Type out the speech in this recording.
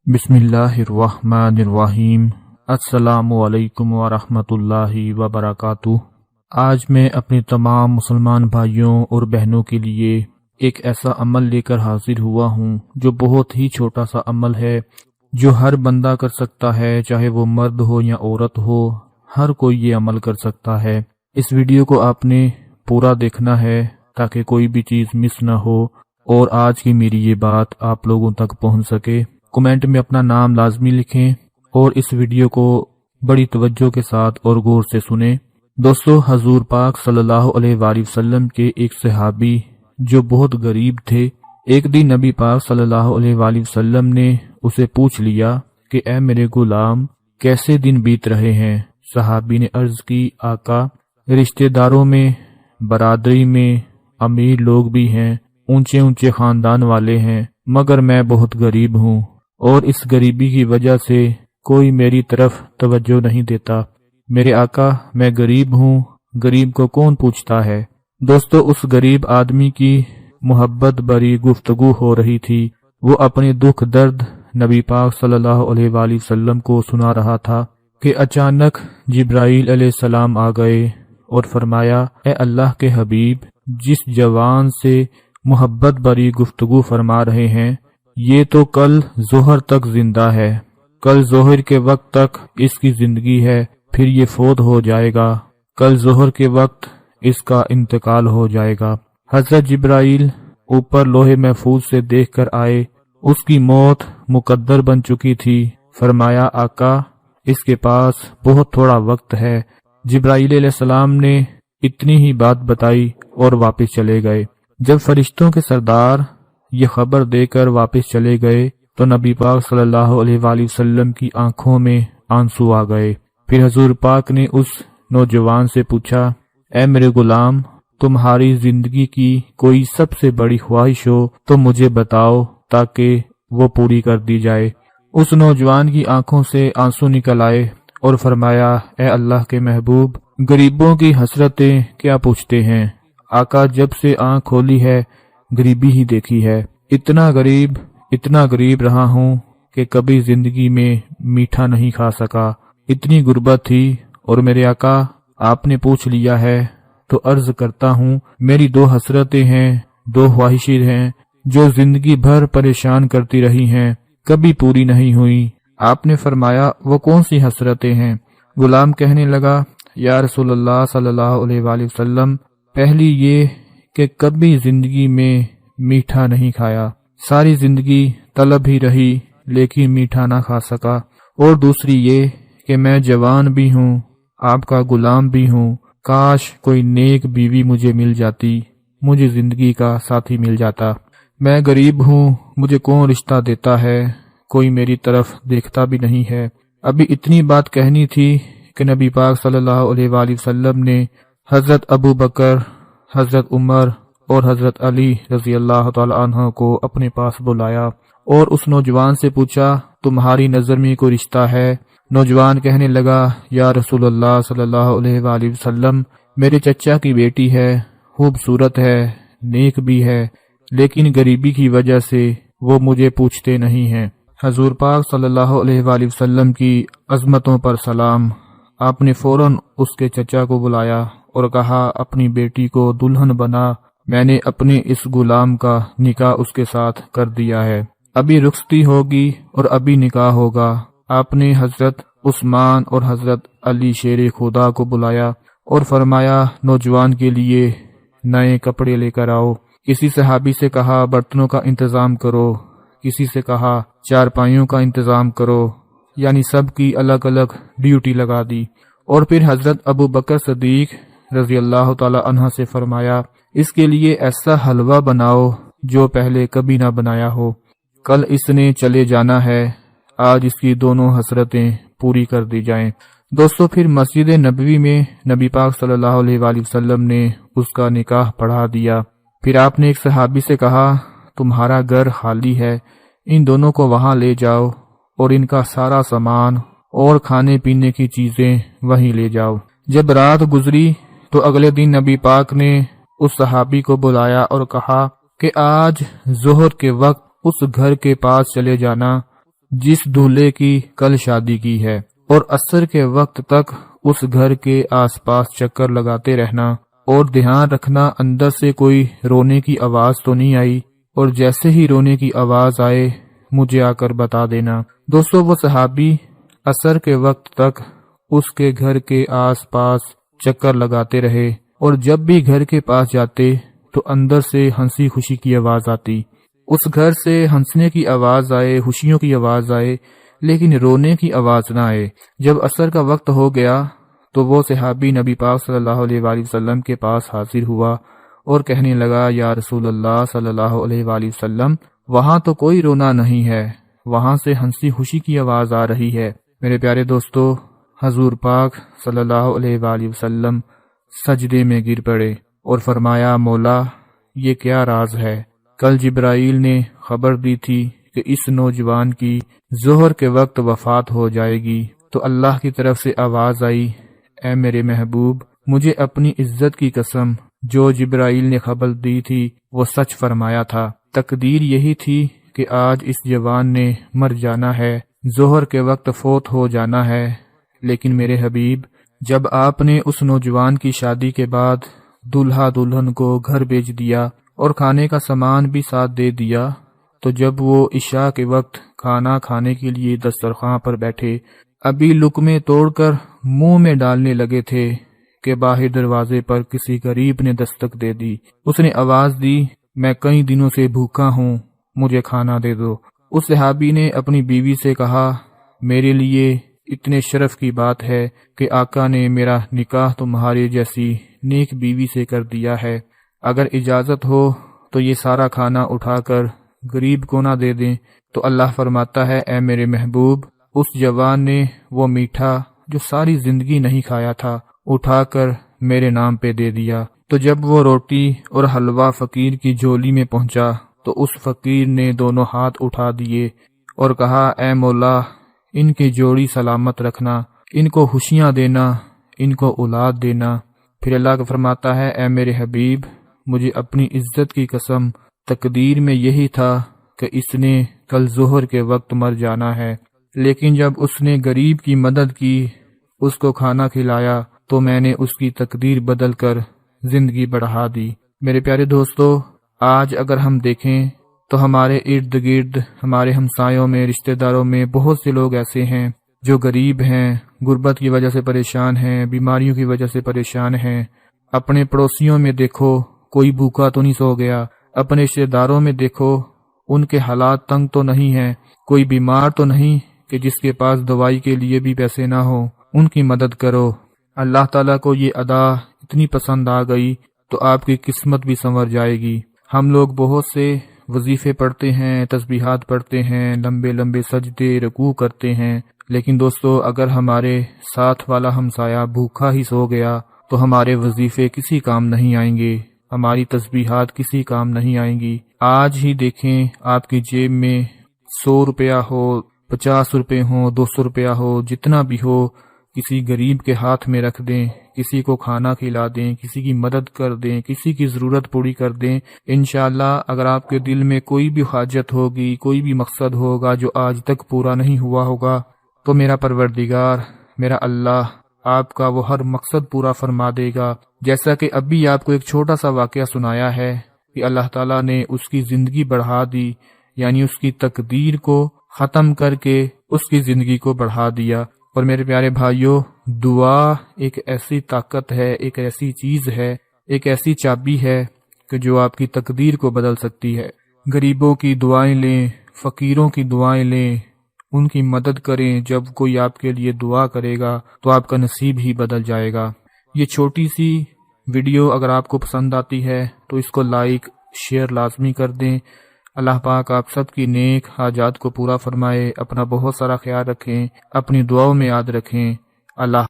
بسم اللہ الرحمن الرحیم۔ السلام علیکم ورحمۃ اللہ وبرکاتہ۔ آج میں اپنے تمام مسلمان بھائیوں اور بہنوں کے لیے ایک ایسا عمل لے کر حاضر ہوا ہوں جو بہت ہی چھوٹا سا عمل ہے، جو ہر بندہ کر سکتا ہے، چاہے وہ مرد ہو یا عورت ہو، ہر کوئی یہ عمل کر سکتا ہے۔ اس ویڈیو کو آپ نے پورا دیکھنا ہے تاکہ کوئی بھی چیز مس نہ ہو اور آج کی میری یہ بات آپ لوگوں تک پہنچ سکے۔ کمنٹ میں اپنا نام لازمی لکھیں اور اس ویڈیو کو بڑی توجہ کے ساتھ اور غور سے سنیں۔ دوستو، حضور پاک صلی اللہ علیہ وآلہ وسلم کے ایک صحابی جو بہت غریب تھے، ایک دن نبی پاک صلی اللہ علیہ وآلہ وسلم نے اسے پوچھ لیا کہ اے میرے غلام، کیسے دن بیت رہے ہیں؟ صحابی نے عرض کی، آقا، رشتہ داروں میں، برادری میں امیر لوگ بھی ہیں، اونچے اونچے خاندان والے ہیں، مگر میں بہت غریب ہوں اور اس غریبی کی وجہ سے کوئی میری طرف توجہ نہیں دیتا۔ میرے آقا، میں غریب ہوں، غریب کو کون پوچھتا ہے؟ دوستو، اس غریب آدمی کی محبت بری گفتگو ہو رہی تھی۔ وہ اپنے دکھ درد نبی پاک صلی اللہ علیہ وآلہ وسلم کو سنا رہا تھا کہ اچانک جبرائیل علیہ السلام آ گئے اور فرمایا، اے اللہ کے حبیب، جس جوان سے محبت بری گفتگو فرما رہے ہیں، یہ تو کل ظہر تک زندہ ہے، کل ظہر کے وقت تک اس کی زندگی ہے، پھر یہ فوت ہو جائے گا، کل ظہر کے وقت اس کا انتقال ہو جائے گا۔ حضرت جبرائیل اوپر لوح محفوظ سے دیکھ کر آئے، اس کی موت مقدر بن چکی تھی۔ فرمایا، آقا، اس کے پاس بہت تھوڑا وقت ہے۔ جبرائیل علیہ السلام نے اتنی ہی بات بتائی اور واپس چلے گئے۔ جب فرشتوں کے سردار یہ خبر دے کر واپس چلے گئے تو نبی پاک صلی اللہ علیہ وآلہ وسلم کی آنکھوں میں آنسو آ گئے۔ پھر حضور پاک نے اس نوجوان سے پوچھا، اے میرے غلام، تمہاری زندگی کی کوئی سب سے بڑی خواہش ہو تو مجھے بتاؤ تاکہ وہ پوری کر دی جائے۔ اس نوجوان کی آنکھوں سے آنسو نکل آئے اور فرمایا، اے اللہ کے محبوب، غریبوں کی حسرتیں کیا پوچھتے ہیں؟ آقا، جب سے آنکھ کھولی ہے غریبی ہی دیکھی ہے۔ اتنا غریب رہا ہوں کہ کبھی زندگی میں میٹھا نہیں کھا سکا، اتنی غربت تھی، اور میرے آقا، آپ نے پوچھ لیا ہے تو عرض کرتا ہوں، میری دو حسرتیں ہیں، دو خواہشیں ہیں جو زندگی بھر پریشان کرتی رہی ہیں، کبھی پوری نہیں ہوئی۔ آپ نے فرمایا، وہ کون سی حسرتیں ہیں؟ غلام کہنے لگا، یا رسول اللہ صلی اللہ علیہ وآلہ وسلم، پہلی یہ کہ کبھی زندگی میں میٹھا نہیں کھایا، ساری زندگی طلب ہی رہی لیکن میٹھا نہ کھا سکا، اور دوسری یہ کہ میں جوان بھی ہوں، آپ کا غلام بھی ہوں، کاش کوئی نیک بیوی مجھے مل جاتی، مجھے زندگی کا ساتھی مل جاتا۔ میں غریب ہوں، مجھے کون رشتہ دیتا ہے، کوئی میری طرف دیکھتا بھی نہیں ہے۔ ابھی اتنی بات کہنی تھی کہ نبی پاک صلی اللہ علیہ وآلہ وسلم نے حضرت ابو بکر، حضرت عمر اور حضرت علی رضی اللہ تعالی عنہ کو اپنے پاس بلایا اور اس نوجوان سے پوچھا، تمہاری نظر میں کوئی رشتہ ہے؟ نوجوان کہنے لگا، یا رسول اللہ صلی اللہ علیہ وآلہ وسلم، میرے چچا کی بیٹی ہے، خوبصورت ہے، نیک بھی ہے، لیکن غریبی کی وجہ سے وہ مجھے پوچھتے نہیں ہیں۔ حضور پاک صلی اللہ علیہ وآلہ وسلم کی عظمتوں پر سلام۔ آپ نے فوراً اس کے چچا کو بلایا اور کہا، اپنی بیٹی کو دلہن بنا، میں نے اپنے اس غلام کا نکاح اس کے ساتھ کر دیا ہے، ابھی رخصتی ہوگی اور ابھی نکاح ہوگا۔ آپ نے حضرت عثمان اور حضرت علی شیر خدا کو بلایا اور فرمایا، نوجوان کے لیے نئے کپڑے لے کر آؤ۔ کسی صحابی سے کہا، برتنوں کا انتظام کرو، کسی سے کہا، چارپائیوں کا انتظام کرو، یعنی سب کی الگ الگ ڈیوٹی لگا دی۔ اور پھر حضرت ابو بکر صدیق رضی اللہ تعالی عنہ سے فرمایا، اس کے لیے ایسا حلوہ بناؤ جو پہلے کبھی نہ بنایا ہو، کل اس نے چلے جانا ہے، آج اس کی دونوں حسرتیں پوری کر دی جائیں۔ دوستو، پھر مسجد نبوی میں نبی پاک صلی اللہ علیہ وآلہ وسلم نے اس کا نکاح پڑھا دیا۔ پھر آپ نے ایک صحابی سے کہا، تمہارا گھر خالی ہے، ان دونوں کو وہاں لے جاؤ اور ان کا سارا سامان اور کھانے پینے کی چیزیں وہیں لے جاؤ۔ جب رات گزری تو اگلے دن نبی پاک نے اس صحابی کو بلایا اور کہا کہ آج ظہر کے وقت اس گھر کے پاس چلے جانا جس دولہے کی کل شادی کی ہے، اور عصر کے وقت تک اس گھر کے آس پاس چکر لگاتے رہنا، اور دھیان رکھنا اندر سے کوئی رونے کی آواز تو نہیں آئی، اور جیسے ہی رونے کی آواز آئے مجھے آ کر بتا دینا۔ دوستو، وہ صحابی عصر کے وقت تک اس کے گھر کے آس پاس چکر لگاتے رہے، اور جب بھی گھر کے پاس جاتے تو اندر سے ہنسی خوشی کی آواز آتی۔ اس گھر سے ہنسنے کی آواز آئے، خوشیوں کی آواز آئے، لیکن رونے کی آواز نہ آئے۔ جب عصر کا وقت ہو گیا تو وہ صحابی نبی پاک صلی اللہ علیہ وآلہ وسلم کے پاس حاضر ہوا اور کہنے لگا، یا رسول اللہ صلی اللہ علیہ وآلہ وسلم، وہاں تو کوئی رونا نہیں ہے، وہاں سے ہنسی خوشی کی آواز آ رہی ہے۔ میرے پیارے دوستو، حضور پاک صلی اللہ علیہ وآلہ وسلم سجدے میں گر پڑے اور فرمایا، مولا، یہ کیا راز ہے؟ کل جبرائیل نے خبر دی تھی کہ اس نوجوان کی ظہر کے وقت وفات ہو جائے گی، تو اللہ کی طرف سے آواز آئی، اے میرے محبوب، مجھے اپنی عزت کی قسم، جو جبرائیل نے خبر دی تھی وہ سچ فرمایا تھا۔ تقدیر یہی تھی کہ آج اس جوان نے مر جانا ہے، ظہر کے وقت فوت ہو جانا ہے، لیکن میرے حبیب، جب آپ نے اس نوجوان کی شادی کے بعد دلہا دلہن کو گھر بھیج دیا اور کھانے کا سامان بھی ساتھ دے دیا، تو جب وہ عشاء کے وقت کھانا کھانے کے لیے دسترخوان پر بیٹھے، ابھی لقمے توڑ کر منہ میں ڈالنے لگے تھے کہ باہر دروازے پر کسی غریب نے دستک دے دی۔ اس نے آواز دی، میں کئی دنوں سے بھوکا ہوں، مجھے کھانا دے دو۔ اس صحابی نے اپنی بیوی سے کہا، میرے لیے اتنے شرف کی بات ہے کہ آقا نے میرا نکاح تمہاری جیسی نیک بیوی سے کر دیا ہے، اگر اجازت ہو تو یہ سارا کھانا اٹھا کر غریب کو نہ دے دیں۔ تو اللہ فرماتا ہے، اے میرے محبوب، اس جوان نے وہ میٹھا جو ساری زندگی نہیں کھایا تھا اٹھا کر میرے نام پہ دے دیا۔ تو جب وہ روٹی اور حلوہ فقیر کی جھولی میں پہنچا تو اس فقیر نے دونوں ہاتھ اٹھا دیے اور کہا، اے مولا، ان کی جوڑی سلامت رکھنا، ان کو خوشیاں دینا، ان کو اولاد دینا۔ پھر اللہ کا فرماتا ہے، اے میرے حبیب، مجھے اپنی عزت کی قسم، تقدیر میں یہی تھا کہ اس نے کل ظہر کے وقت مر جانا ہے، لیکن جب اس نے غریب کی مدد کی، اس کو کھانا کھلایا، تو میں نے اس کی تقدیر بدل کر زندگی بڑھا دی۔ میرے پیارے دوستو، آج اگر ہم دیکھیں تو ہمارے ارد گرد، ہمارے ہمسایوں میں، رشتہ داروں میں بہت سے لوگ ایسے ہیں جو غریب ہیں، غربت کی وجہ سے پریشان ہیں، بیماریوں کی وجہ سے پریشان ہیں۔ اپنے پڑوسیوں میں دیکھو، کوئی بھوکا تو نہیں سو گیا، اپنے رشتہ داروں میں دیکھو، ان کے حالات تنگ تو نہیں ہیں، کوئی بیمار تو نہیں کہ جس کے پاس دوائی کے لیے بھی پیسے نہ ہوں، ان کی مدد کرو۔ اللہ تعالیٰ کو یہ ادا اتنی پسند آ گئی تو آپ کی قسمت بھی سنور جائے گی۔ ہم لوگ بہت سے وظیفے پڑھتے ہیں، تسبیحات پڑھتے ہیں، لمبے لمبے سجدے رکوع کرتے ہیں، لیکن دوستو، اگر ہمارے ساتھ والا ہمسایہ بھوکا ہی سو گیا تو ہمارے وظیفے کسی کام نہیں آئیں گے، ہماری تسبیحات کسی کام نہیں آئیں گی۔ آج ہی دیکھیں، آپ کی جیب میں 100 روپیہ ہو، 50 روپے ہو، 200 روپیہ ہو، جتنا بھی ہو، کسی غریب کے ہاتھ میں رکھ دیں، کسی کو کھانا کھلا دیں، کسی کی مدد کر دیں، کسی کی ضرورت پوری کر دیں۔ انشاءاللہ اگر آپ کے دل میں کوئی بھی حاجت ہوگی، کوئی بھی مقصد ہوگا جو آج تک پورا نہیں ہوا ہوگا، تو میرا پروردگار، میرا اللہ آپ کا وہ ہر مقصد پورا فرما دے گا۔ جیسا کہ ابھی آپ کو ایک چھوٹا سا واقعہ سنایا ہے کہ اللہ تعالیٰ نے اس کی زندگی بڑھا دی، یعنی اس کی تقدیر کو ختم کر کے اس کی زندگی کو بڑھا دیا۔ اور میرے پیارے بھائیوں، دعا ایک ایسی طاقت ہے، ایک ایسی چیز ہے، ایک ایسی چابی ہے کہ جو آپ کی تقدیر کو بدل سکتی ہے۔ غریبوں کی دعائیں لیں، فقیروں کی دعائیں لیں، ان کی مدد کریں۔ جب کوئی آپ کے لیے دعا کرے گا تو آپ کا نصیب ہی بدل جائے گا۔ یہ چھوٹی سی ویڈیو اگر آپ کو پسند آتی ہے تو اس کو لائک، شیئر لازمی کر دیں۔ اللہ پاک آپ سب کی نیک حاجات کو پورا فرمائے۔ اپنا بہت سارا خیال رکھیں، اپنی دعاؤں میں یاد رکھیں۔ اللہ